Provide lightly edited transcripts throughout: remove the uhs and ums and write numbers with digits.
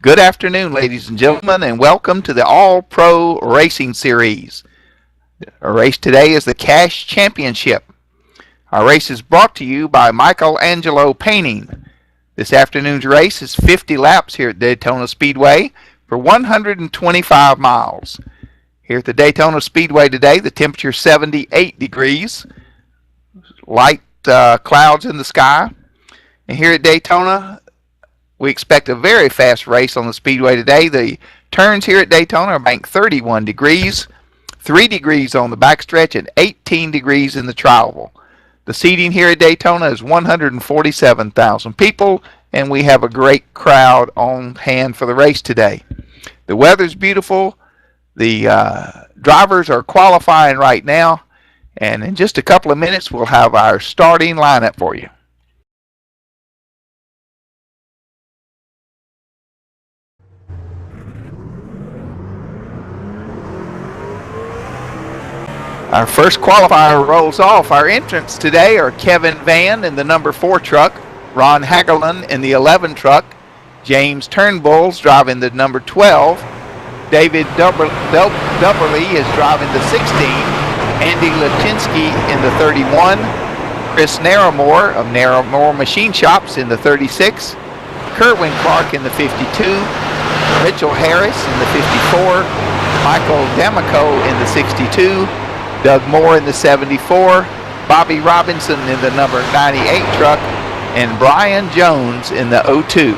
Good afternoon, ladies and gentlemen, and welcome to the All-Pro Racing Series. Our race today is the Cash Championship. Our race is brought to you by Michelangelo Painting. This afternoon's race is 50 laps here at Daytona Speedway for 125 miles. Here at the Daytona Speedway today, the temperature is 78 degrees, light clouds in the sky. And here at Daytona, we expect a very fast race on the speedway today. The turns here at Daytona are banked 31 degrees, 3 degrees on the backstretch, and 18 degrees in the trioval. The seating here at Daytona is 147,000 people, and we have a great crowd on hand for the race today. The weather's beautiful. The drivers are qualifying right now, and in just a couple of minutes we'll have our starting lineup for you. Our first qualifier rolls off. Our entrants today are Kevin Van in the number 4 truck, Ron Hagelin in the 11 truck, James Turnbull's driving the number 12, David Dubberly is driving the 16, Andy Latinsky in the 31, Chris Narramore of Narramore Machine Shops in the 36, Kerwin Clark in the 52, Mitchell Harris in the 54, Michael D'Amico in the 62, Doug Moore in the 74, Bobby Robinson in the number 98 truck, and Brian Jones in the 02.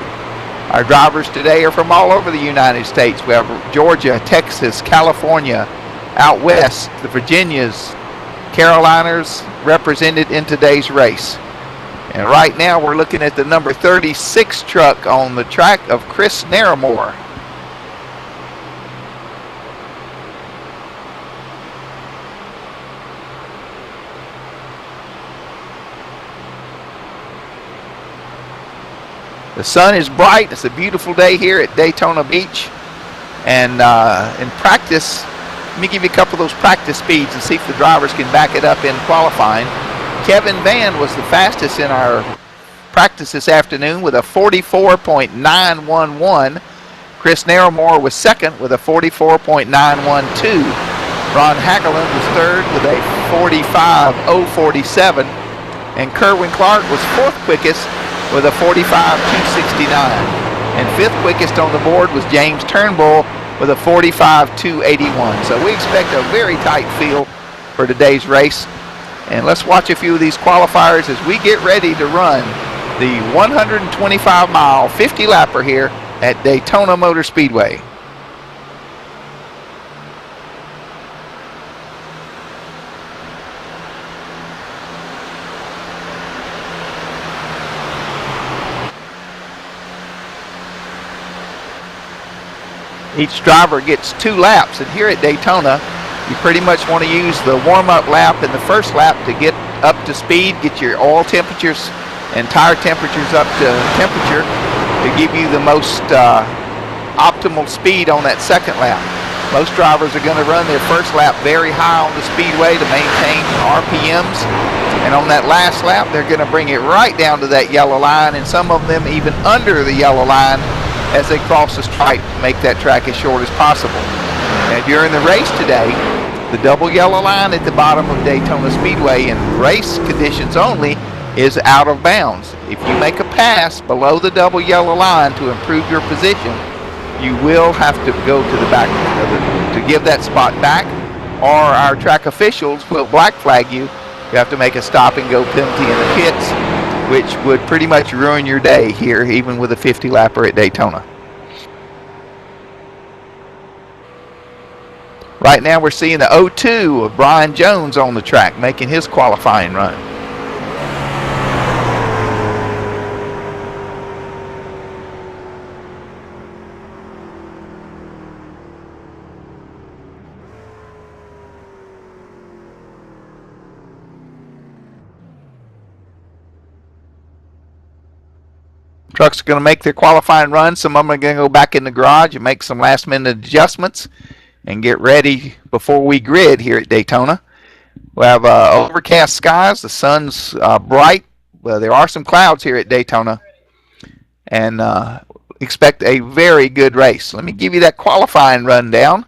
Our drivers today are from all over the United States. We have Georgia, Texas, California, out west, the Virginias, Carolinas represented in today's race. And right now we're looking at the number 36 truck on the track of Chris Narramore. The sun is bright. It's a beautiful day here at Daytona Beach. And in practice, let me give you a couple of those practice speeds and see if the drivers can back it up in qualifying. Kevin Van was the fastest in our practice this afternoon with a 44.911. Chris Narramore was second with a 44.912. Ron Hagelin was third with a 45.047. And Kerwin Clark was fourth quickest with a 45.269. And fifth quickest on the board was James Turnbull with a 45.281. So we expect a very tight field for today's race. And let's watch a few of these qualifiers as we get ready to run the 125-mile 50-lapper here at Daytona Motor Speedway. Each driver gets 2 laps, and here at Daytona, you pretty much want to use the warm-up lap and the first lap to get up to speed, get your oil temperatures and tire temperatures up to temperature to give you the most optimal speed on that second lap. Most drivers are going to run their first lap very high on the speedway to maintain RPMs, and on that last lap, they're going to bring it right down to that yellow line, and some of them even under the yellow line as they cross the stripe to make that track as short as possible. Now during the race today, the double yellow line at the bottom of Daytona Speedway in race conditions only is out of bounds. If you make a pass below the double yellow line to improve your position, you will have to go to the back to give that spot back, or our track officials will black flag you. You have to make a stop and go penalty in the pits, which would pretty much ruin your day here, even with a 50-lapper at Daytona. Right now we're seeing the 02 of Brian Jones on the track, making his qualifying run. Trucks are going to make their qualifying run. Some of them are going to go back in the garage and make some last-minute adjustments and get ready before we grid here at Daytona. We have overcast skies. The sun's bright. Well, there are some clouds here at Daytona. And expect a very good race. Let me give you that qualifying rundown.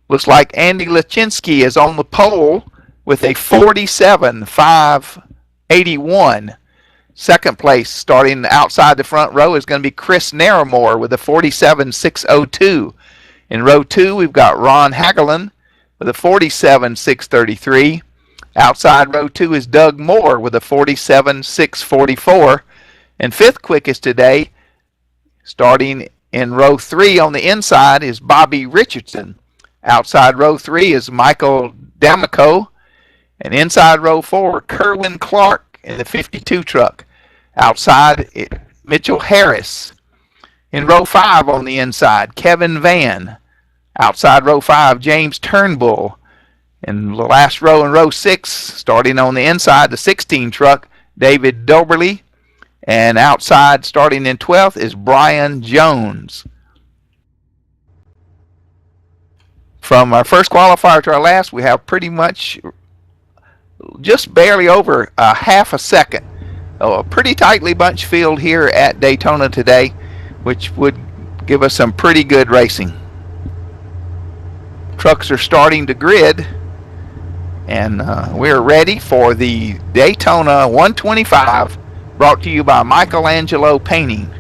Looks like Andy Lachinski is on the pole with a 47.581. Second place, starting outside the front row, is going to be Chris Naramore with a 47.602. In row 2, we've got Ron Hagelin with a 47.633. Outside row 2 is Doug Moore with a 47.644. And fifth quickest today, starting in row 3 on the inside, is Bobby Richardson. Outside row 3 is Michael D'Amico. And inside row 4, Kerwin Clark in the 52 truck. Outside, Mitchell Harris. In row 5 on the inside, Kevin Van. Outside row 5, James Turnbull. In the last row in row 6, starting on the inside, the 16 truck, David Doberly. And outside, starting in 12th, is Brian Jones. From our first qualifier to our last, we have pretty much just barely over a half a second. A pretty tightly bunched field here at Daytona today, which would give us some pretty good racing. Trucks are starting to grid, and we're ready for the Daytona 125, brought to you by Michelangelo Painting.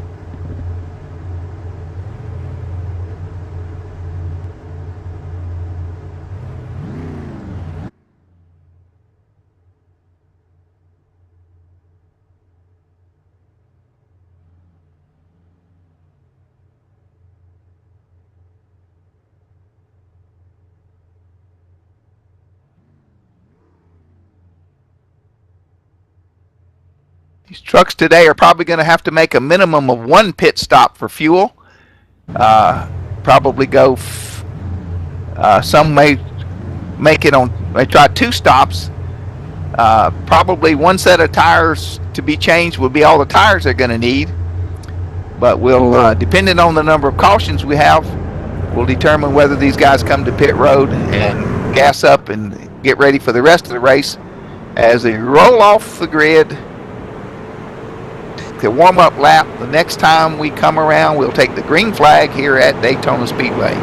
These trucks today are probably going to have to make a minimum of one pit stop for fuel. Probably go, some may make it on, may try 2 stops. Probably one set of tires to be changed would be all the tires they're going to need. But we'll, depending on the number of cautions we have, we'll determine whether these guys come to pit road and gas up and get ready for the rest of the race as they roll off the grid. The warm-up lap. The next time we come around, we'll take the green flag here at Daytona Speedway.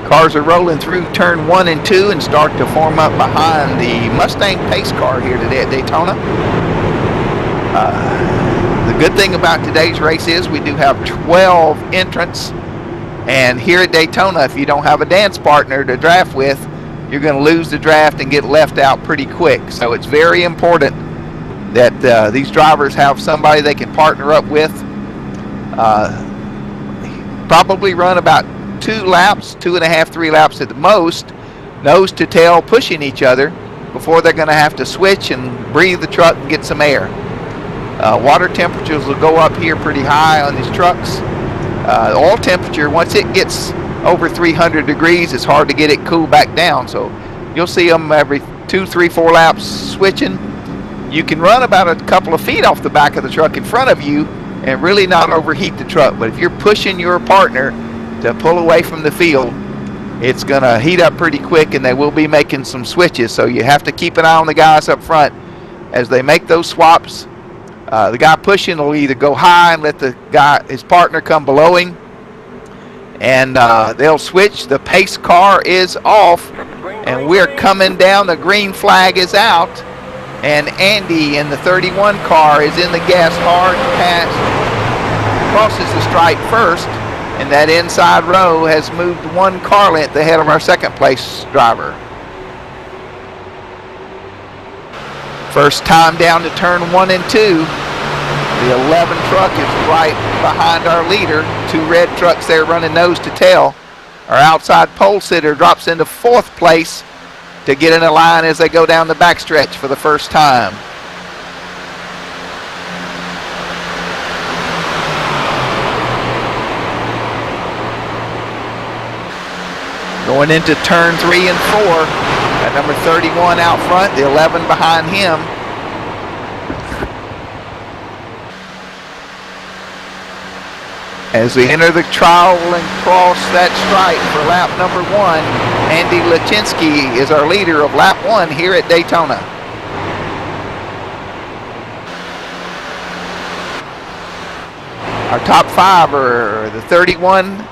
Cars are rolling through turn 1 and 2 and start to form up behind the Mustang pace car here today at Daytona. The good thing about today's race is we do have 12 entrants, and here at Daytona, if you don't have a dance partner to draft with, you're going to lose the draft and get left out pretty quick. So it's very important that these drivers have somebody they can partner up with. Probably run about 2 laps, 2.5, 3 laps at the most, nose to tail, pushing each other before they're going to have to switch and breathe the truck and get some air. Water temperatures will go up here pretty high on these trucks. Oil temperature, once it gets over 300 degrees, it's hard to get it cooled back down. So you'll see them every 2, 3, 4 laps switching. You can run about a couple of feet off the back of the truck in front of you and really not overheat the truck. But if you're pushing your partner to pull away from the field, it's going to heat up pretty quick, and they will be making some switches. So you have to keep an eye on the guys up front as they make those swaps. The guy pushing will either go high and let his partner come below him, and they'll switch. The pace car is off, and we're coming down. The green flag is out, and Andy in the 31 car is in the gas hard pass, crosses the stripe first. And that inside row has moved 1 car length ahead of our second place driver. First time down to turn 1 and 2. The 11 truck is right behind our leader. 2 red trucks there running nose to tail. Our outside pole sitter drops into 4th place to get in a line as they go down the backstretch for the first time. Going into turn 3 and 4. Got number 31 out front, the 11 behind him. As we enter the trial and cross that stripe for lap number 1, Andy Lachinsky is our leader of lap 1 here at Daytona. Our top 5 are the 31,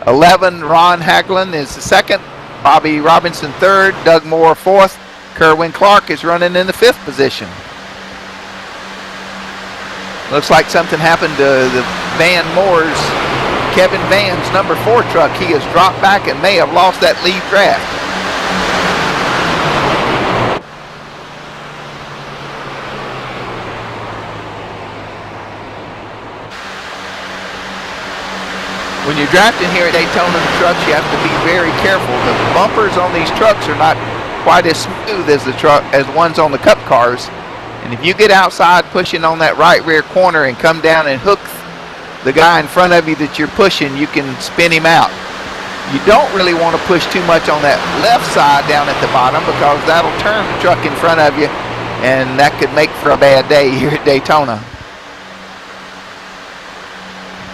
11, Ron Hagelin is the 2nd, Bobby Robinson 3rd, Doug Moore 4th, Kerwin Clark is running in the 5th position. Looks like something happened to the Van Moore's, Kevin Van's number 4 truck. He has dropped back and may have lost that lead draft. When you're drafting here at Daytona the trucks, you have to be very careful. The bumpers on these trucks are not quite as smooth as the ones on the Cup cars. And if you get outside pushing on that right rear corner and come down and hook the guy in front of you that you're pushing, you can spin him out. You don't really want to push too much on that left side down at the bottom because that'll turn the truck in front of you, and that could make for a bad day here at Daytona.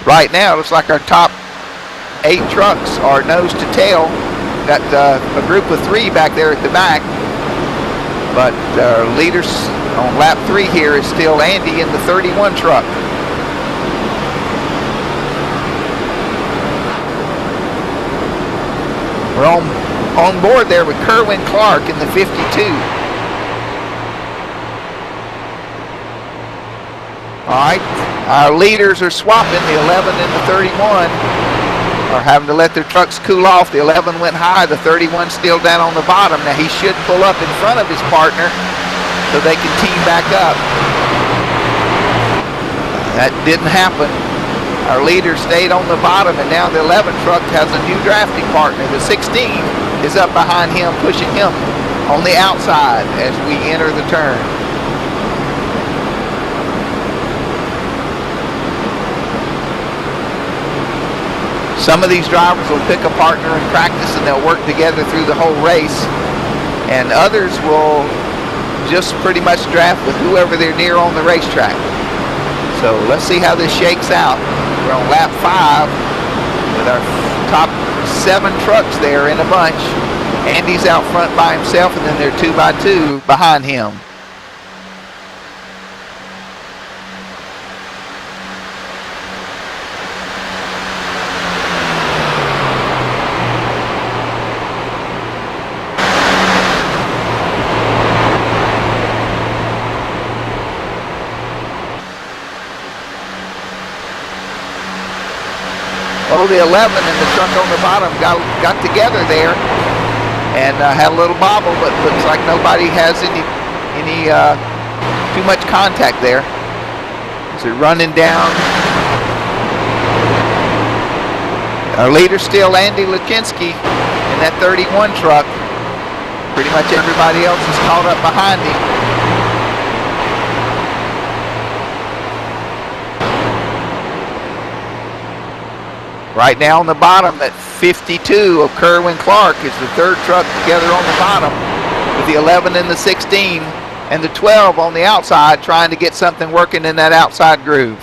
Right now, it looks like our top 8 trucks are nose to tail. Got a group of 3 back there at the back, but our leaders on lap 3 here is still Andy in the 31 truck. We're on board there with Kerwin Clark in the 52. All right, our leaders are swapping. The 11 and the 31 are having to let their trucks cool off. The 11 went high, the 31 still down on the bottom. Now he should pull up in front of his partner so they can team back up. That didn't happen. Our leader stayed on the bottom, and now the 11 truck has a new drafting partner. The 16 is up behind him, pushing him on the outside as we enter the turn. Some of these drivers will pick a partner in practice and they'll work together through the whole race, and others will just pretty much draft with whoever they're near on the racetrack. So let's see how this shakes out. We're on lap 5 with our top 7 trucks there in a bunch. Andy's out front by himself, and then they're 2 by 2 behind him. Well, the 11 and the truck on the bottom got together there and had a little bobble, but looks like nobody has any too much contact there. So running down. Our leader still Andy Lachinsky in that 31 truck. Pretty much everybody else is caught up behind him. Right now on the bottom at 52 of Kerwin Clark is the 3rd truck together on the bottom with the 11 and the 16 and the 12 on the outside, trying to get something working in that outside groove.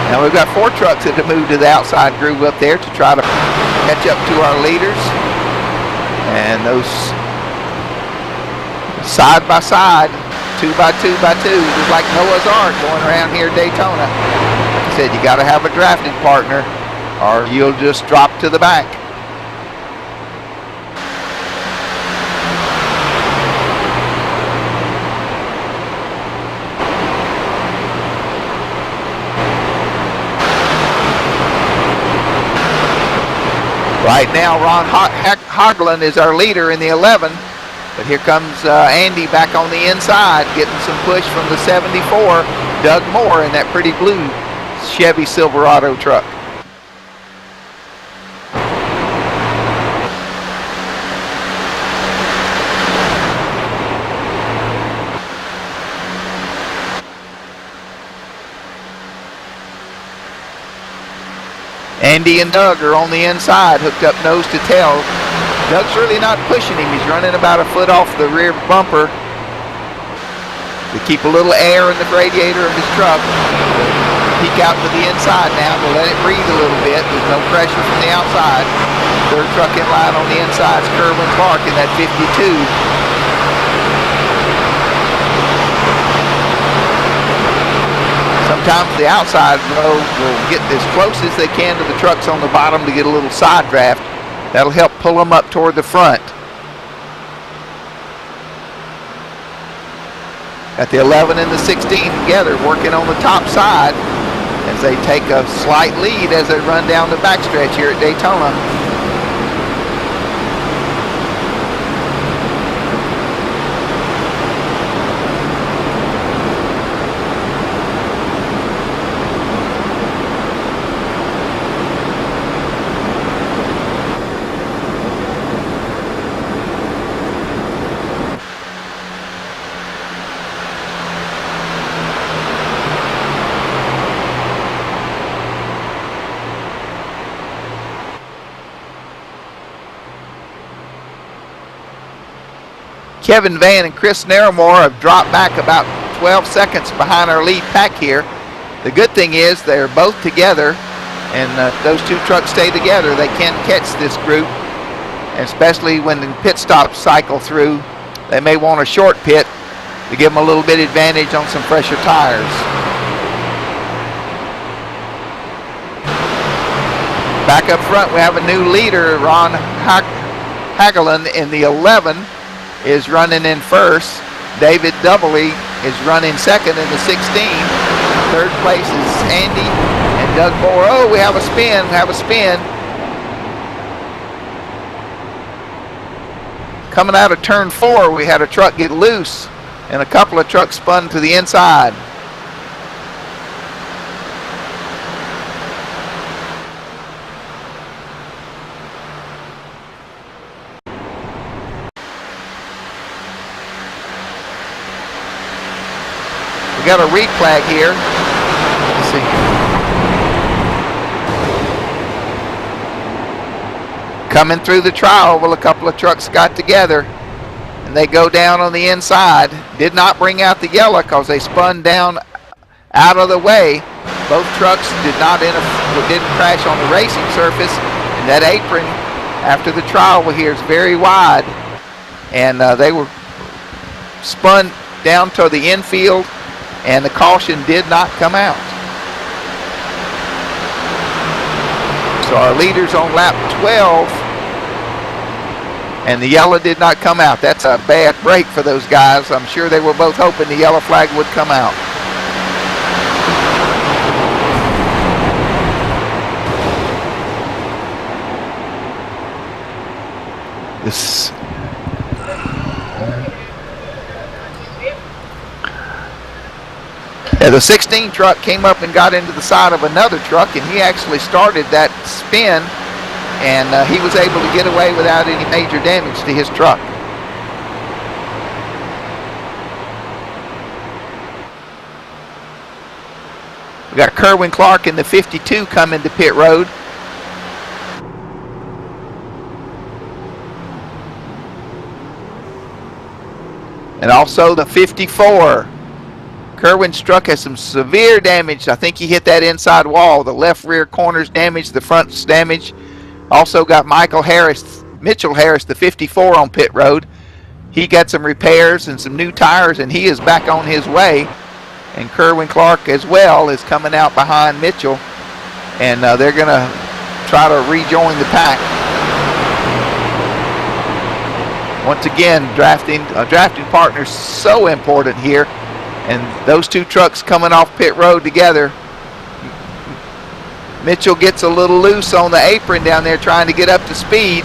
Now we've got 4 trucks that have moved to the outside groove up there to try to catch up to our leaders. And those side by side, 2 by 2 by 2, just like Noah's Ark going around here at Daytona. Like I said, you got to have a drafting partner or you'll just drop to the back. Right now, Ron Hagelin is our leader in the 11, but here comes Andy back on the inside, getting some push from the 74, Doug Moore, in that pretty blue Chevy Silverado truck. Andy and Doug are on the inside, hooked up nose to tail. Doug's really not pushing him. He's running about a foot off the rear bumper to keep a little air in the radiator of his truck. Peek out to the inside now to let it breathe a little bit. There's no pressure from the outside. Third truck in line on the inside is Kerwin Clark in that 52. Sometimes the outside row will get as close as they can to the trucks on the bottom to get a little side draft. That'll help pull them up toward the front. Got the 11 and the 16 together working on the top side as they take a slight lead as they run down the backstretch here at Daytona. Kevin Van and Chris Naramore have dropped back about 12 seconds behind our lead pack here. The good thing is they're both together, and those two trucks stay together. They can catch this group, and especially when the pit stops cycle through, they may want a short pit to give them a little bit advantage on some fresher tires. Back up front, we have a new leader, Ron Hagelin in the 11. Is running in first. David Doubley is running second in the 16. Third place is Andy and Doug Moore. Oh, we have a spin, Coming out of turn 4, we had a truck get loose and a couple of trucks spun to the inside. We got a reed flag here. Let's see. Coming through the tri-oval, a couple of trucks got together and they go down on the inside. Did not bring out the yellow because they spun down out of the way. Both trucks didn't crash on the racing surface, and that apron after the tri-oval here is very wide, and they were spun down to the infield, and the caution did not come out. So our leader's on lap 12, and the yellow did not come out. That's a bad break for those guys. I'm sure they were both hoping the yellow flag would come out. The 16 truck came up and got into the side of another truck, and he actually started that spin, and he was able to get away without any major damage to his truck. We got Kerwin Clark in the 52 coming to pit road. And also the 54. Kerwin's truck has some severe damage. I think he hit that inside wall. The left rear corner's damaged, the front's damaged. Also got Mitchell Harris, the 54 on pit road. He got some repairs and some new tires, and he is back on his way. And Kerwin Clark as well is coming out behind Mitchell, and they're going to try to rejoin the pack. Once again, drafting partner is so important here. And those two trucks coming off pit road together. Mitchell gets a little loose on the apron down there trying to get up to speed.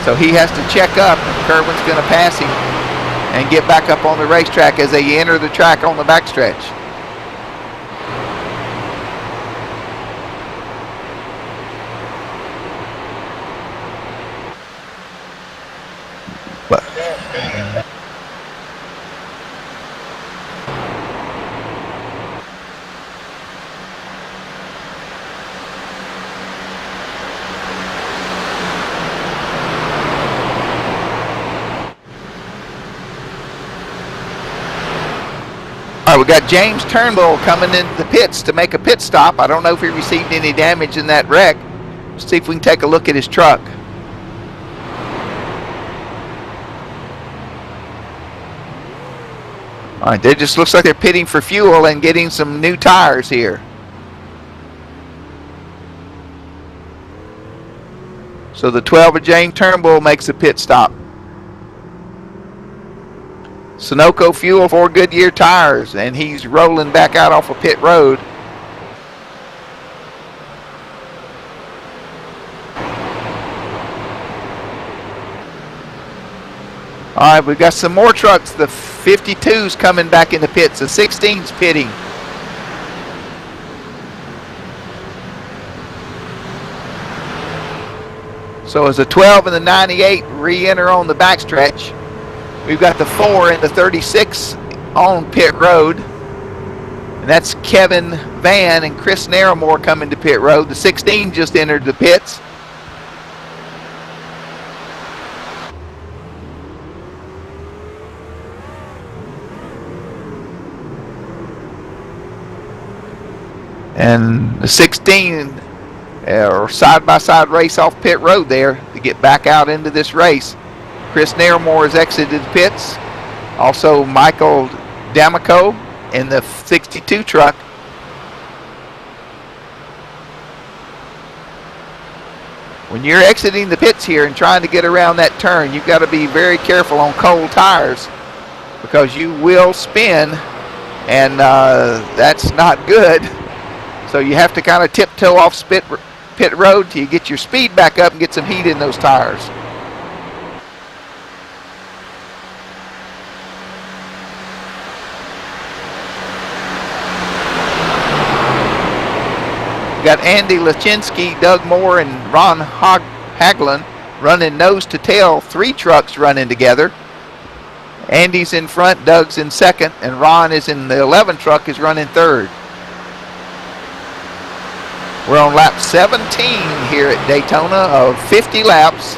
So he has to check up. Kerwin's going to pass him and get back up on the racetrack as they enter the track on the backstretch. All right, we got James Turnbull coming into the pits to make a pit stop. I don't know if he received any damage in that wreck. Let's see if we can take a look at his truck. All right, it just looks like they're pitting for fuel and getting some new tires here. So the 12 of James Turnbull makes a pit stop. Sunoco fuel for Goodyear tires, and he's rolling back out off of pit road. All right, we've got some more trucks. The 52's coming back in the pits. The 16's pitting. So as the 12 and the 98 re-enter on the backstretch, we've got the 4 and the 36 on pit road. And that's Kevin Van and Chris Narramore coming to pit road. The 16 just entered the pits. And the 16 or side-by-side race off pit road there to get back out into this race. Chris Narramore has exited the pits. Also Michael D'Amico in the 62 truck. When you're exiting the pits here and trying to get around that turn, you've got to be very careful on cold tires because you will spin, and that's not good. So you have to kind of tiptoe off pit road till you get your speed back up and get some heat in those tires. We got Andy Lachinsky, Doug Moore, and Ron Hagelin running nose to tail. 3 trucks running together. Andy's in front, Doug's in second, and Ron is in the 11 truck, is running third. We're on lap 17 here at Daytona of 50 laps.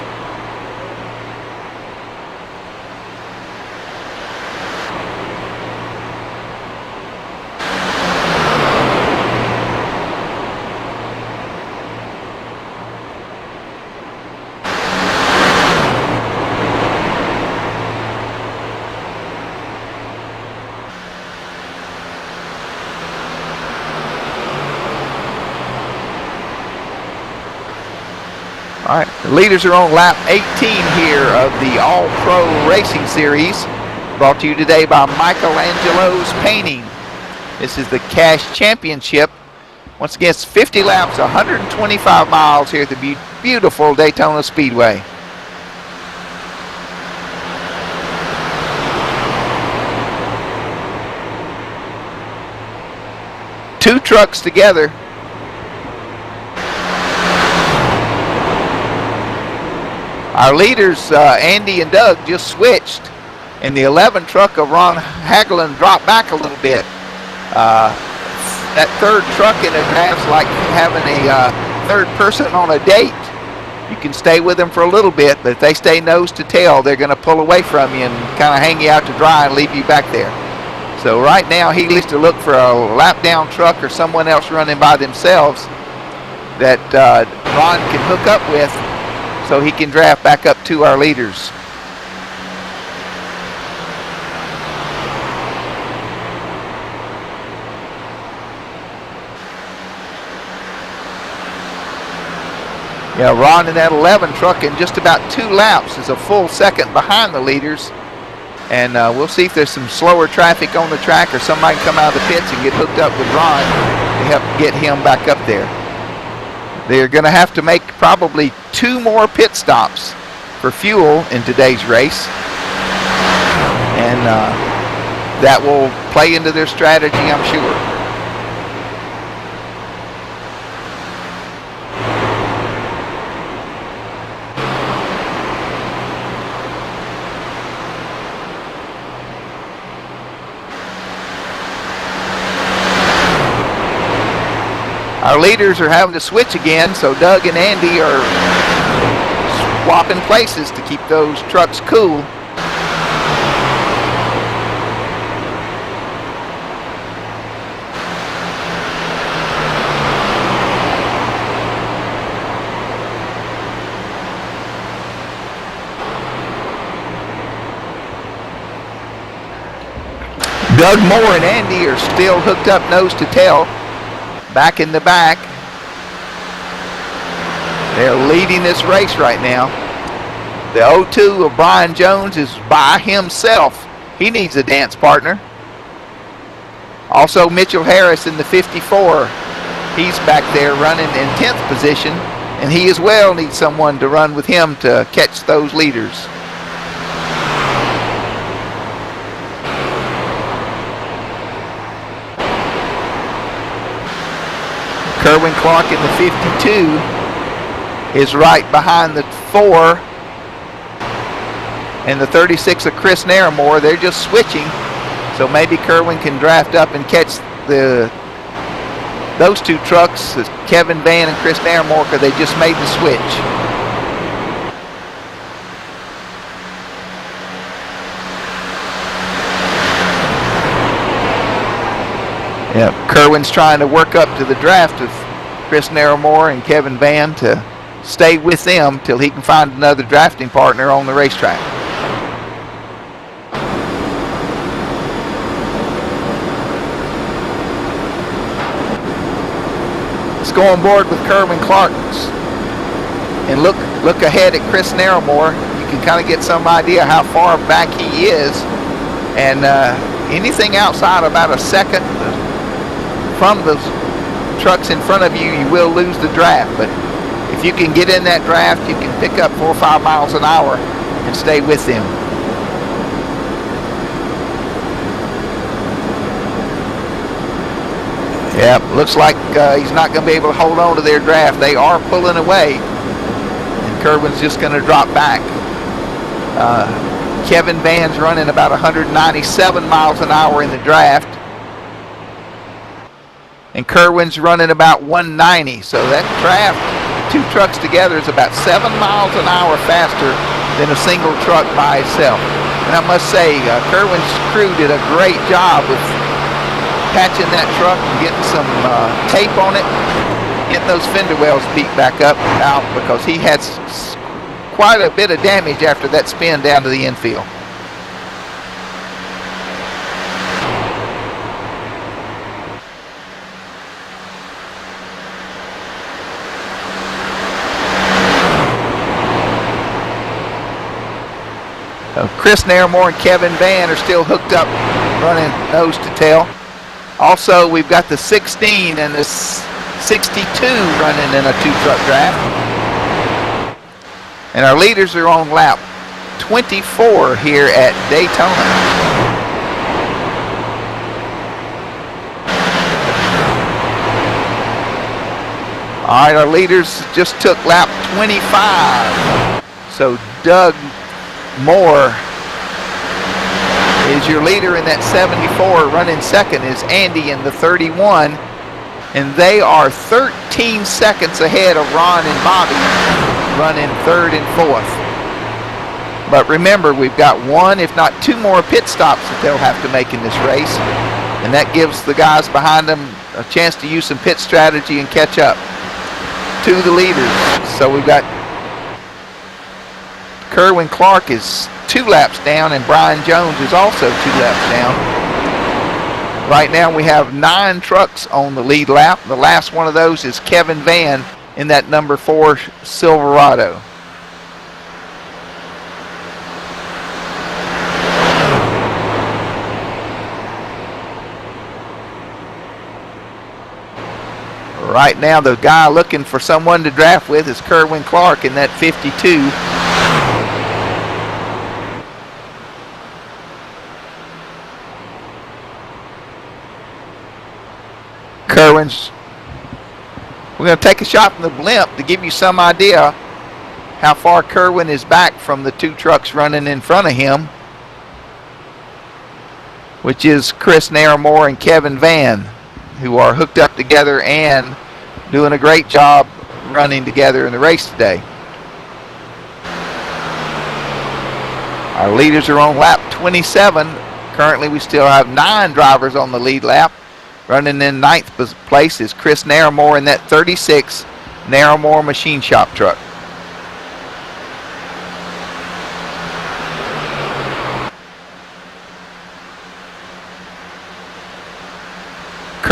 All right, the leaders are on lap 18 here of the All-Pro Racing Series, brought to you today by Michelangelo's Painting. This is the Cash Championship. Once again, it's 50 laps, 125 miles here at the beautiful Daytona Speedway. Two trucks together. Our leaders, Andy and Doug, just switched, and the 11 truck of Ron Hagelin dropped back a little bit. That third truck in a draft's like having a third person on a date. You can stay with them for a little bit, but if they stay nose to tail, they're going to pull away from you and kind of hang you out to dry and leave you back there. So right now, he needs to look for a lap down truck or someone else running by themselves that Ron can hook up with, so he can draft back up to our leaders. Yeah, Ron in that 11 truck in just about 2 laps is a full second behind the leaders. And we'll see if there's some slower traffic on the track or somebody can come out of the pits and get hooked up with Ron to help get him back up there. They're going to have to make probably 2 more pit stops for fuel in today's race. And that will play into their strategy, I'm sure. Our leaders are having to switch again, so Doug and Andy are swapping places to keep those trucks cool. Doug Moore and Andy are still hooked up nose to tail, back in the back. They're leading this race right now. The 02 of Brian Jones is by himself. He needs a dance partner. Also Mitchell Harris in the 54. He's back there running in 10th position, and he as well needs someone to run with him to catch those leaders. Kerwin Clark in the 52 is right behind the 4, and the 36 of Chris Naramore. They're just switching, so maybe Kerwin can draft up and catch those two trucks, Kevin Van and Chris Naramore, because they just made the switch. Yeah, Kerwin's trying to work up to the draft of Chris Naramore and Kevin Van to stay with them till he can find another drafting partner on the racetrack. Let's go on board with Kerwin Clark and look ahead at Chris Naramore. You can kind of get some idea how far back he is, and anything outside about a second from the trucks in front of you, you will lose the draft. But if you can get in that draft, you can pick up 4 or 5 miles an hour and stay with them. Yeah, looks like he's not going to be able to hold on to their draft. They are pulling away, and Kerwin's just going to drop back. Kevin Van's running about 197 miles an hour in the draft, and Kerwin's running about 190. So that draft, two trucks together, is about 7 miles an hour faster than a single truck by itself. And I must say, Kerwin's crew did a great job with patching that truck and getting some tape on it, getting those fender wells beat back up out, because he had quite a bit of damage after that spin down to the infield. Chris Naramore and Kevin Van are still hooked up, running nose to tail. Also, we've got the 16 and the 62 running in a two-truck draft. And our leaders are on lap 24 here at Daytona. All right, our leaders just took lap 25. So Doug Moore is your leader in that 74. Running second is Andy in the 31. And they are 13 seconds ahead of Ron and Bobby, running third and fourth. But remember, we've got one, if not two more pit stops that they'll have to make in this race. And that gives the guys behind them a chance to use some pit strategy and catch up to the leaders. So we've got Kerwin Clark is 2 laps down, and Brian Jones is also 2 laps down. Right now we have 9 trucks on the lead lap. The last one of those is Kevin Van in that number 4 Silverado. Right now the guy looking for someone to draft with is Kerwin Clark in that 52. Kerwin's, we're going to take a shot from the blimp to give you some idea how far Kerwin is back from the 2 trucks running in front of him, which is Chris Naramore and Kevin Van, who are hooked up together and doing a great job running together in the race today. Our leaders are on lap 27. Currently we still have 9 drivers on the lead lap. Running in 9th place is Chris Naramore in that 36 Naramore Machine Shop truck.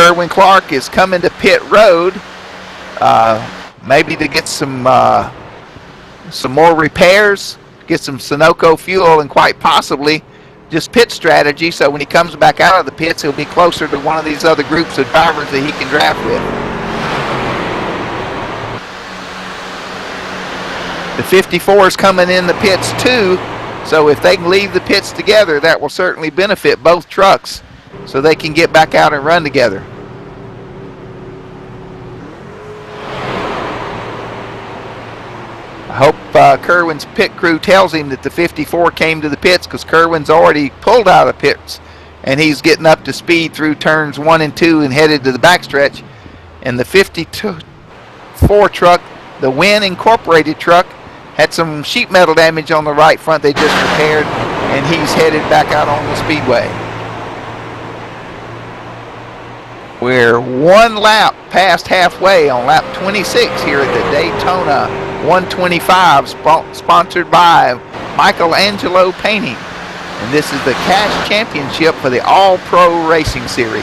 Kerwin Clark is coming to pit road, maybe to get some more repairs, get some Sunoco fuel, and quite possibly just pit strategy, so when he comes back out of the pits, he'll be closer to one of these other groups of drivers that he can draft with. The 54 is coming in the pits too, so if they can leave the pits together, that will certainly benefit both trucks, so they can get back out and run together. I hope Kerwin's pit crew tells him that the 54 came to the pits, because Kerwin's already pulled out of the pits and he's getting up to speed through turns 1 and 2 and headed to the backstretch. And the 54 truck, the Win Incorporated truck, had some sheet metal damage on the right front they just repaired, and he's headed back out on the speedway. We're 1 lap past halfway on lap 26 here at the Daytona 125, sponsored by Michelangelo Painting. And this is the cash championship for the All-Pro Racing Series.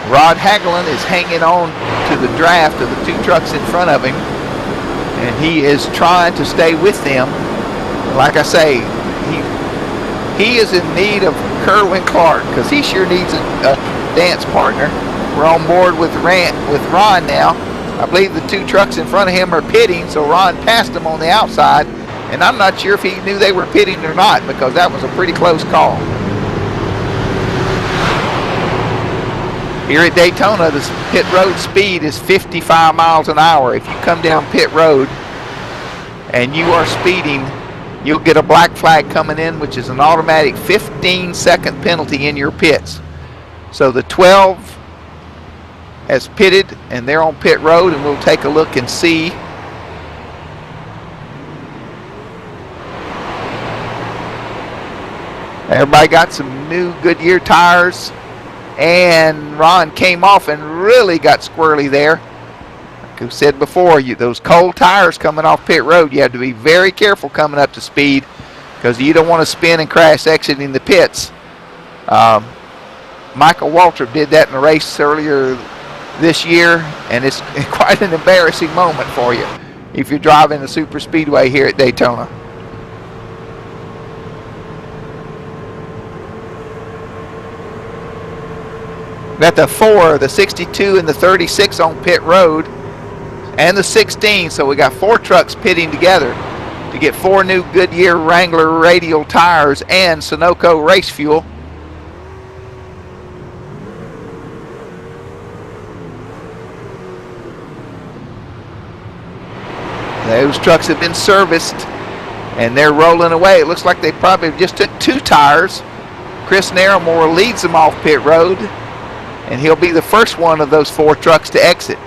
Rod Hagelin is hanging on to the draft of the 2 trucks in front of him, and he is trying to stay with them. Like I say, he is in need of Kerwin Clark, because he sure needs a dance partner. We're on board with Ron now. I believe the 2 trucks in front of him are pitting, so Ron passed him on the outside, and I'm not sure if he knew they were pitting or not, because that was a pretty close call. Here at Daytona, the pit road speed is 55 miles an hour. If you come down pit road and you are speeding, you'll get a black flag coming in, which is an automatic 15-second penalty in your pits. So the 12 has pitted, and they're on pit road, and we'll take a look and see. Everybody got some new Goodyear tires, and Ron came off and really got squirrely there. Like I said before, those cold tires coming off pit road, you have to be very careful coming up to speed, because you don't want to spin and crash exiting the pits. Michael Waltrip did that in a race earlier this year, and it's quite an embarrassing moment for you if you're driving the super speedway here at Daytona. Got the 4, the 62, and the 36 on pit road, and the 16. So we got 4 trucks pitting together to get 4 new Goodyear Wrangler radial tires and Sunoco race fuel. Those trucks have been serviced, and they're rolling away. It looks like they probably just took 2 tires. Chris Narramore leads them off pit road, and he'll be the first one of those 4 trucks to exit.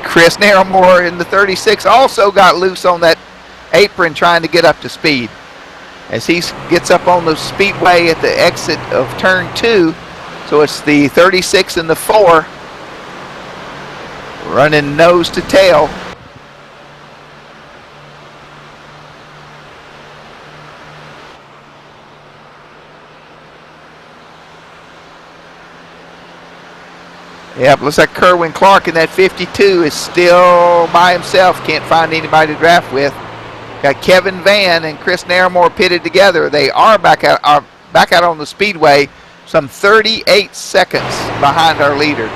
Chris Narramore in the 36 also got loose on that apron trying to get up to speed. As he gets up on the speedway at the exit of turn 2, so it's the 36 and the 4 running nose to tail. Yep, looks like Kerwin Clark in that 52 is still by himself. Can't find anybody to draft with. Got Kevin Van and Chris Narramore pitted together. They are back out on the speedway, some 38 seconds behind our leader.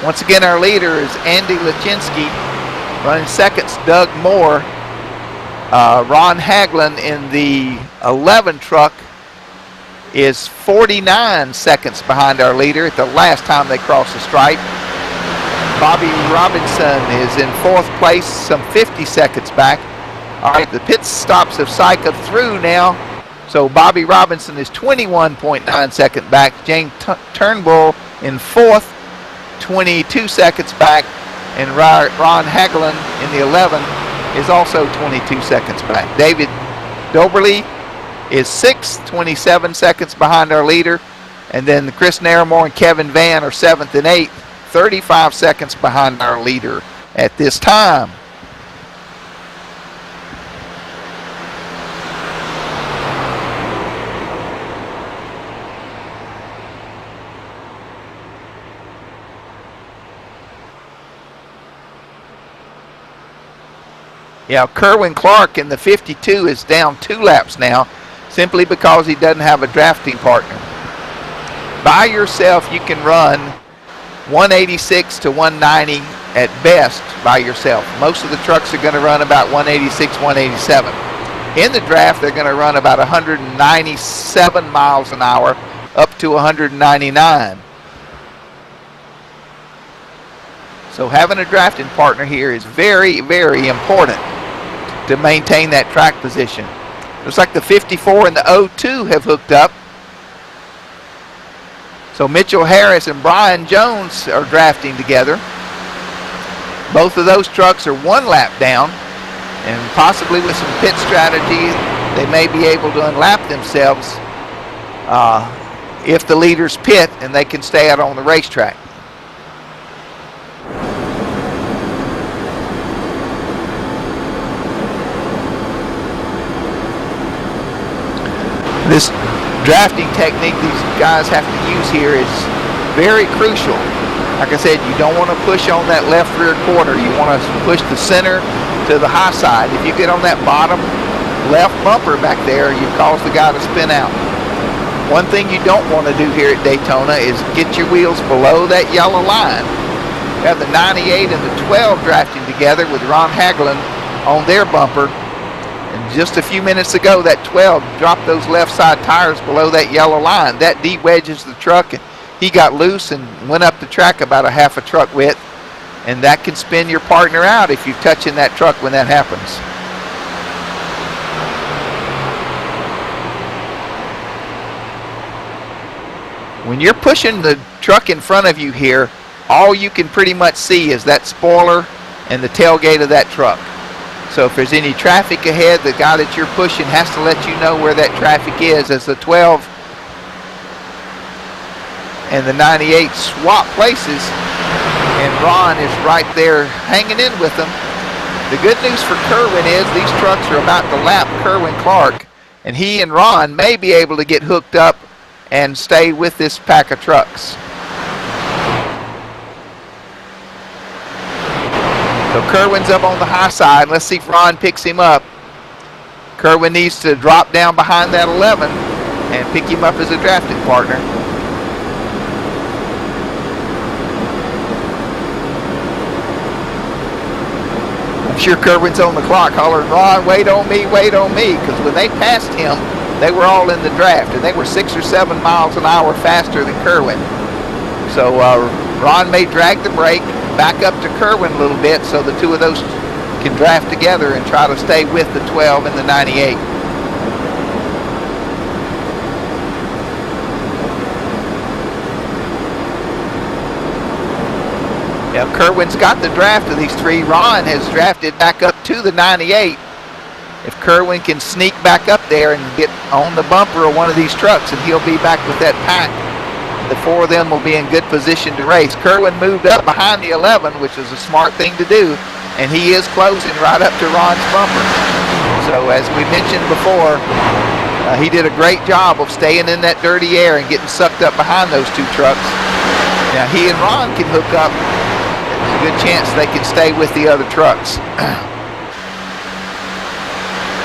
Once again, our leader is Andy Lachinski. Running seconds, Doug Moore. Ron Hagelin in the 11 truck is 49 seconds behind our leader at the last time they crossed the stripe. Bobby Robinson is in 4th place, some 50 seconds back. All right, the pit stops have cycled through now, So Bobby Robinson is 21.9 seconds back. James Turnbull in 4th, 22 seconds back. And Ron Hagelin in the 11 is also 22 seconds back. David Doberly is 6th, 27 seconds behind our leader. And then Chris Naramore and Kevin Van are 7th and 8th, 35 seconds behind our leader at this time. Yeah, Kerwin Clark in the 52 is down 2 laps now, simply because he doesn't have a drafting partner. By yourself, you can run 186 to 190 at best by yourself. Most of the trucks are going to run about 186, 187. In the draft, they're going to run about 197 miles an hour up to 199. So having a drafting partner here is very, very important to maintain that track position. Looks like the 54 and the 02 have hooked up. So Mitchell Harris and Brian Jones are drafting together. Both of those trucks are 1 lap down, and possibly with some pit strategy, they may be able to unlap themselves if the leaders pit and they can stay out on the racetrack. This drafting technique these guys have to use here is very crucial. Like I said, you don't want to push on that left rear quarter. You want to push the center to the high side. If you get on that bottom left bumper back there, you cause the guy to spin out. One thing you don't want to do here at Daytona is get your wheels below that yellow line. We have the 98 and the 12 drafting together with Ron Hagelin on their bumper. And just a few minutes ago, that 12 dropped those left side tires below that yellow line. That de-wedges the truck. He got loose and went up the track about a half a truck width. And that can spin your partner out if you're touching that truck when that happens. When you're pushing the truck in front of you here, all you can pretty much see is that spoiler and the tailgate of that truck. So if there's any traffic ahead, the guy that you're pushing has to let you know where that traffic is. As the 12 and the 98 swap places, and Ron is right there hanging in with them. The good news for Kerwin is these trucks are about to lap Kerwin Clark, and he and Ron may be able to get hooked up and stay with this pack of trucks. So Kerwin's up on the high side. Let's see if Ron picks him up. Kerwin needs to drop down behind that 11 and pick him up as a drafting partner. I'm sure Kerwin's on the clock hollering, Ron, wait on me, because when they passed him, they were all in the draft, and they were 6 or 7 miles an hour faster than Kerwin. So Ron may drag the brake, back up to Kerwin a little bit so the two of those can draft together and try to stay with the 12 and the 98. Now Kerwin's got the draft of these 3. Ron has drafted back up to the 98. If Kerwin can sneak back up there and get on the bumper of one of these trucks, and he'll be back with that pack, the 4 of them will be in good position to race. Kerwin moved up behind the 11, which is a smart thing to do, and he is closing right up to Ron's bumper. So as we mentioned before, he did a great job of staying in that dirty air and getting sucked up behind those 2 trucks. Now he and Ron can hook up. There's a good chance they can stay with the other trucks.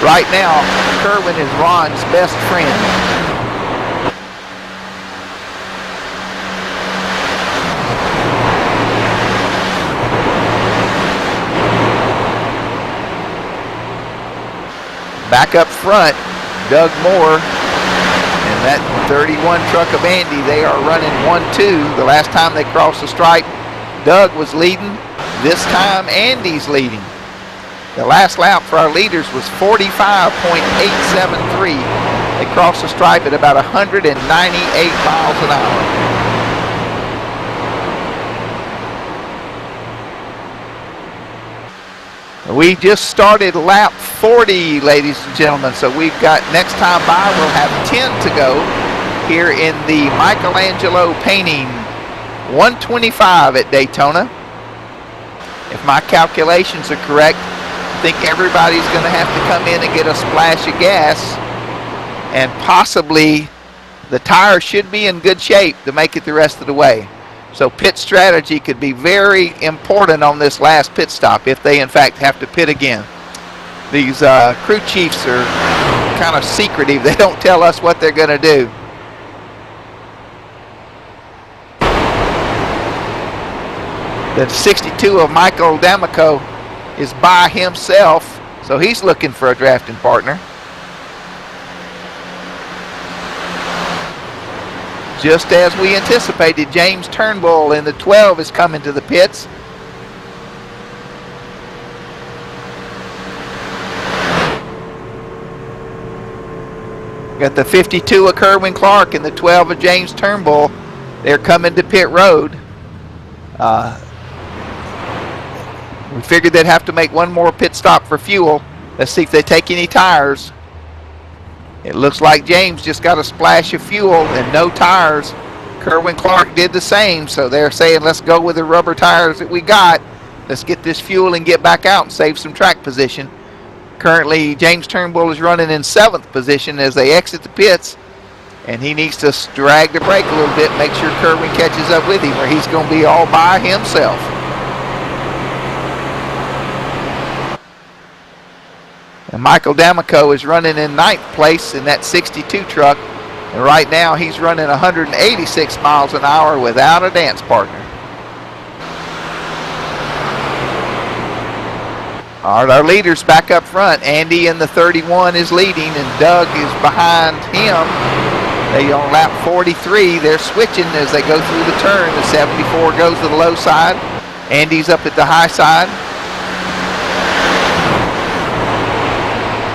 Right now, Kerwin is Ron's best friend. Back up front, Doug Moore and that 31 truck of Andy, they are running 1-2. The last time they crossed the stripe, Doug was leading. This time, Andy's leading. The last lap for our leaders was 45.873. They cross the stripe at about 198 miles an hour. We just started lap 40, ladies and gentlemen, so we've got, next time by, we'll have 10 to go here in the Michelangelo painting 125 at Daytona. If my calculations are correct, I think everybody's going to have to come in and get a splash of gas, and possibly the tires should be in good shape to make it the rest of the way. So pit strategy could be very important on this last pit stop if they in fact have to pit again. These crew chiefs are kind of secretive. They don't tell us what they're going to do. The 62 of Michael D'Amico is by himself, so he's looking for a drafting partner. Just as we anticipated, James Turnbull in the 12 is coming to the pits. Got the 52 of Kerwin Clark and the 12 of James Turnbull. They're coming to pit road. We figured they'd have to make one more pit stop for fuel. Let's see if they take any tires. It looks like James just got a splash of fuel and no tires. Kerwin Clark did the same, so they're saying let's go with the rubber tires that we got. Let's get this fuel and get back out and save some track position. Currently, James Turnbull is running in 7th position as they exit the pits, and he needs to drag the brake a little bit, make sure Kerwin catches up with him, or he's going to be all by himself. And Michael D'Amico is running in 9th place in that 62 truck. And right now he's running 186 miles an hour without a dance partner. All right, our leaders back up front. Andy in the 31 is leading and Doug is behind him. They on lap 43. They're switching as they go through the turn. The 74 goes to the low side. Andy's up at the high side.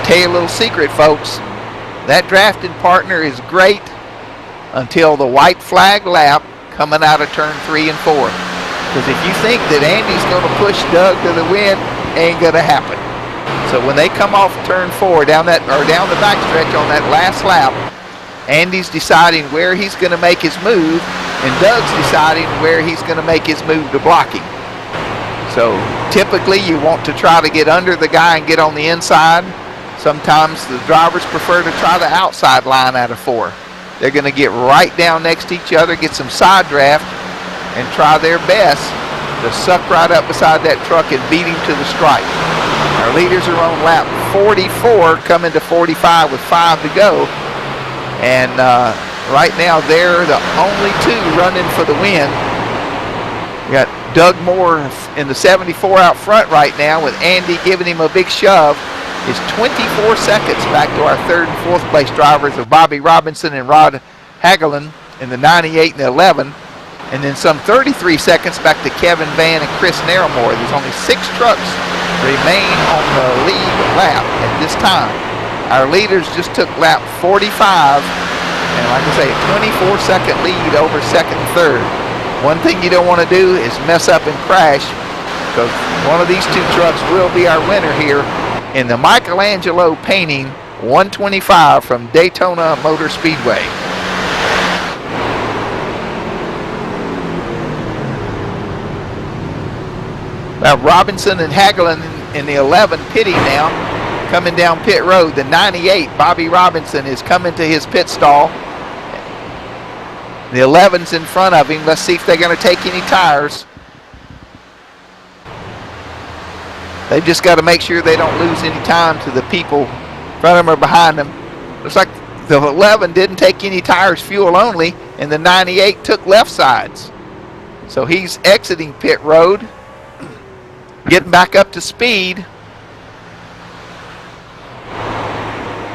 Tell you a little secret, folks. That drafting partner is great until the white flag lap coming out of turn 3 and 4. Because if you think that Andy's going to push Doug to the win, ain't going to happen. So when they come off turn 4 down the backstretch on that last lap, Andy's deciding where he's going to make his move, and Doug's deciding where he's going to make his move to block him. So typically you want to try to get under the guy and get on the inside. Sometimes the drivers prefer to try the outside line out of 4. They're going to get right down next to each other, get some side draft, and try their best to suck right up beside that truck and beat him to the stripe. Our leaders are on lap 44, coming to 45 with 5 to go. And right now they're the only 2 running for the win. We got Doug Moore in the 74 out front right now with Andy giving him a big shove. Is 24 seconds back to our 3rd and 4th place drivers of Bobby Robinson and Rod Hagelin in the 98 and the 11. And then some 33 seconds back to Kevin Van and Chris Naramore. There's only 6 trucks remain on the lead lap at this time. Our leaders just took lap 45. And like I say, a 24-second lead over 2nd and 3rd. One thing you don't want to do is mess up and crash, because one of these 2 trucks will be our winner here in the Michelangelo painting 125 from Daytona Motor Speedway. Now Robinson and Hagelin in the 11 pitting now, coming down pit road. The 98, Bobby Robinson, is coming to his pit stall. The 11's in front of him. Let's see if they're going to take any tires. They've just got to make sure they don't lose any time to the people in front of them or behind them. Looks like the 11 didn't take any tires, fuel only, and the 98 took left sides. So he's exiting pit road, getting back up to speed.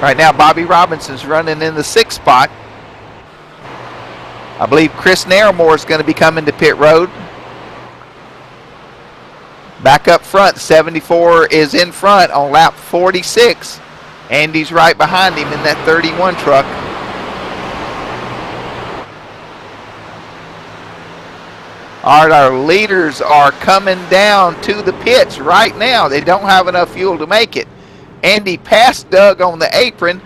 Right now, Bobby Robinson's running in the 6th spot. I believe Chris Naramore is going to be coming to pit road. Back up front, 74 is in front on lap 46. Andy's right behind him in that 31 truck. All right, our leaders are coming down to the pits right now. They don't have enough fuel to make it. Andy passed Doug on the apron.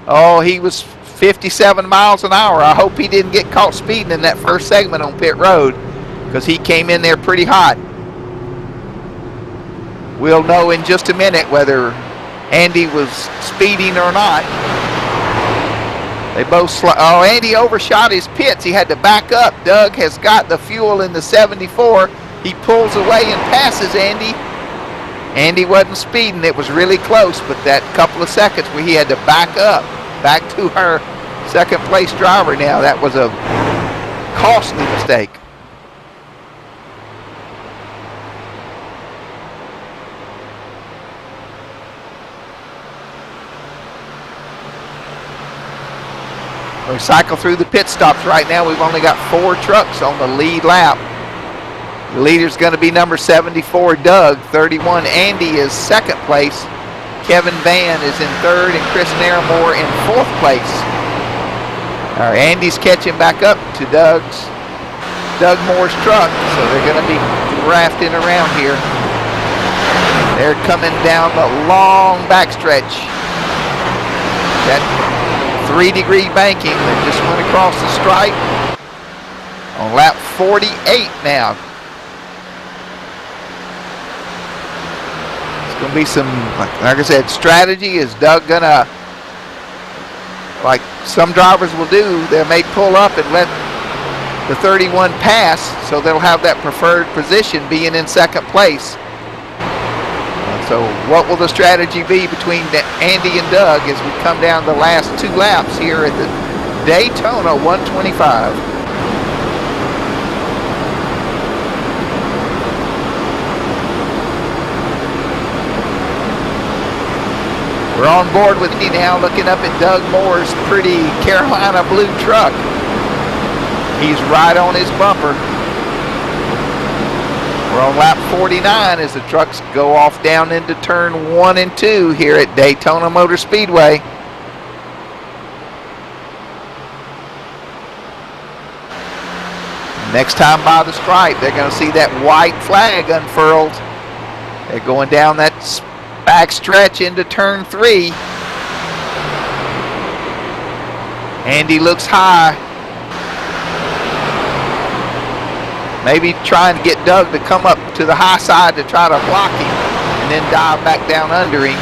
Oh, he was 57 miles an hour. I hope he didn't get caught speeding in that first segment on pit road, because he came in there pretty hot. We'll know in just a minute whether Andy was speeding or not. They both Andy overshot his pits. He had to back up. Doug has got the fuel in the 74. He pulls away and passes Andy. Andy wasn't speeding. It was really close, but that couple of seconds where he had to back up, back to our second place driver now, that was a costly mistake. We cycle through the pit stops right now. We've only got 4 trucks on the lead lap. The leader's going to be number 74, Doug. 31, Andy is second place. Kevin Van is in third, and Chris Naramore in fourth place. All right, Andy's catching back up to Doug Moore's truck, so they're going to be drafting around here. They're coming down the long backstretch. That 3-degree banking that just went across the stripe on lap 48 now. It's going to be some, like I said, strategy. Is Doug going to, like some drivers will do, they may pull up and let the 31 pass, so they'll have that preferred position being in second place. So what will the strategy be between Andy and Doug as we come down the last 2 laps here at the Daytona 125? We're on board with Andy now, looking up at Doug Moore's pretty Carolina blue truck. He's right on his bumper. We're on lap 49 as the trucks go off down into turn 1 and 2 here at Daytona Motor Speedway. Next time by the stripe, they're going to see that white flag unfurled. They're going down that back stretch into turn 3. Andy looks high. Maybe trying to get Doug to come up to the high side to try to block him and then dive back down under him.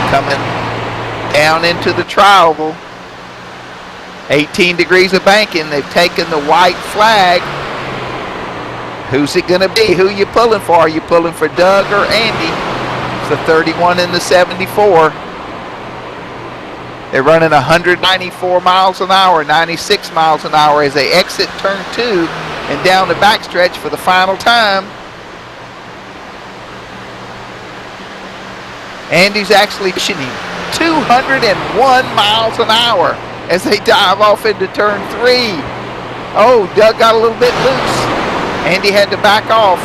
Coming down into the tri-oval. 18 degrees of banking. They've taken the white flag. Who's it going to be? Who are you pulling for? Are you pulling for Doug or Andy? It's the 31 and the 74. They're running 194 miles an hour, 96 miles an hour as they exit turn 2 and down the backstretch for the final time. Andy's actually pushing him 201 miles an hour as they dive off into turn 3. Oh, Doug got a little bit loose. Andy had to back off.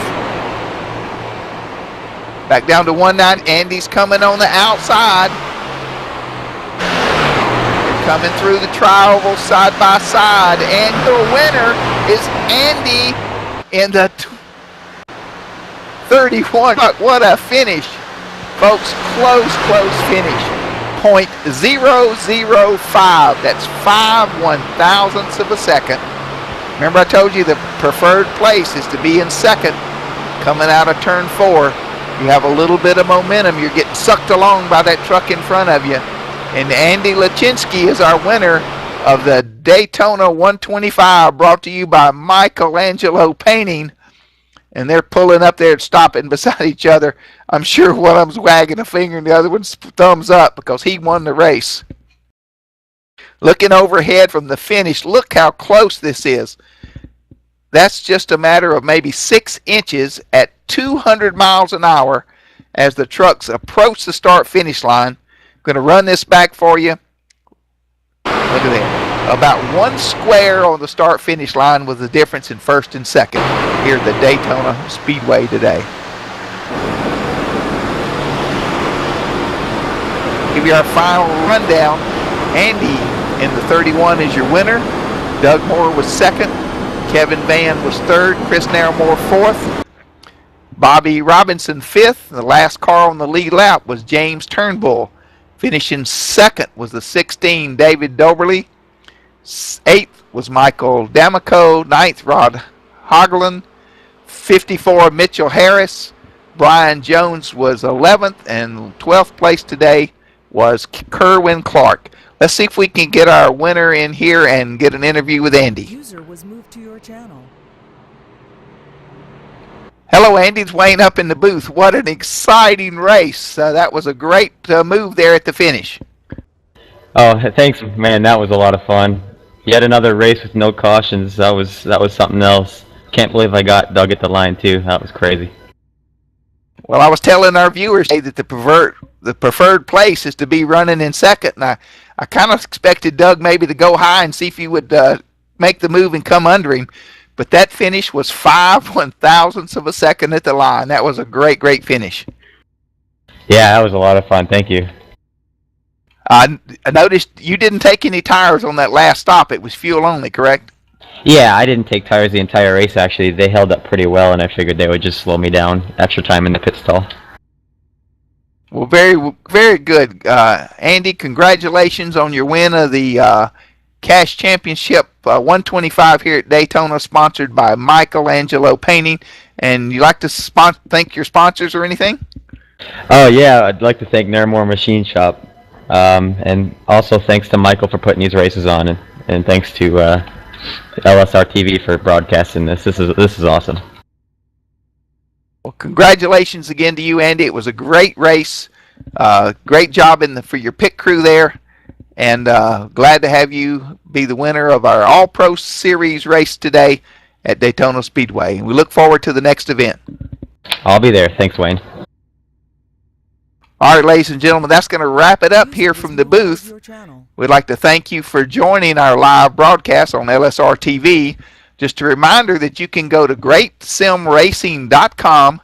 Back down to 190. Andy's coming on the outside. Coming through the tri-oval side by side, and the winner is Andy in the 31. What a finish, folks! Close finish. .005. That's 5/1000ths of a second. Remember, I told you the preferred place is to be in second. Coming out of turn 4, you have a little bit of momentum. You're getting sucked along by that truck in front of you. And Andy Lachinski is our winner of the Daytona 125, brought to you by Michelangelo Painting. And they're pulling up there and stopping beside each other. I'm sure one of them's wagging a finger and the other one's thumbs up because he won the race. Looking overhead from the finish, look how close this is. That's just a matter of maybe 6 inches at 200 miles an hour as the trucks approach the start-finish line. Going to run this back for you. Look at that. About 1 square on the start-finish line was the difference in first and second here at the Daytona Speedway today. Give you our final rundown. Andy in the 31 is your winner. Doug Moore was second. Kevin Van was third. Chris Narrowmore fourth. Bobby Robinson fifth. The last car on the lead lap was James Turnbull. Finishing second was the 16 David Doberly. Eighth was Michael D'Amico. Ninth Rod Hagelin. 54 Mitchell Harris. Brian Jones was 11th, and 12th place today was Kerwin Clark. Let's see if we can get our winner in here and get an interview with Andy. User was moved to your channel. Hello, Andy. It's Wayne up in the booth. What an exciting race. That was a great move there at the finish. Oh, thanks, man. That was a lot of fun. Yet another race with no cautions. That was something else. Can't believe I got Doug at the line, too. That was crazy. Well, I was telling our viewers that the preferred place is to be running in second, and I kind of expected Doug maybe to go high and see if he would make the move and come under him. But that finish was 5/1000ths of a second at the line. That was a great, great finish. Yeah, that was a lot of fun. Thank you. I noticed you didn't take any tires on that last stop. It was fuel only, correct? Yeah, I didn't take tires the entire race, actually. They held up pretty well, and I figured they would just slow me down. Extra time in the pit stall. Well, very, very good. Andy, congratulations on your win of the Cash Championship 125 here at Daytona, sponsored by Michelangelo Painting. And you like to thank your sponsors or anything? Oh, yeah, I'd like to thank Narrowmore Machine Shop. And also thanks to Michael for putting these races on, and thanks to LSR TV for broadcasting this. This is awesome. Well, congratulations again to you, Andy. It was a great race. Great job for your pit crew there, and glad to have you be the winner of our All-Pro Series race today at Daytona Speedway. And we look forward to the next event. I'll be there. Thanks, Wayne. All right, ladies and gentlemen, that's going to wrap it up here from the booth. We'd like to thank you for joining our live broadcast on LSR TV. Just a reminder that you can go to greatsimracing.com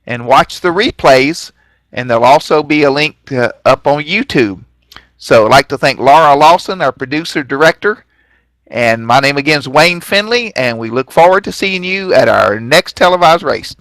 and watch the replays, and there'll also be a link up on YouTube. So I'd like to thank Laura Lawson, our producer-director, and my name again is Wayne Finley, and we look forward to seeing you at our next televised race.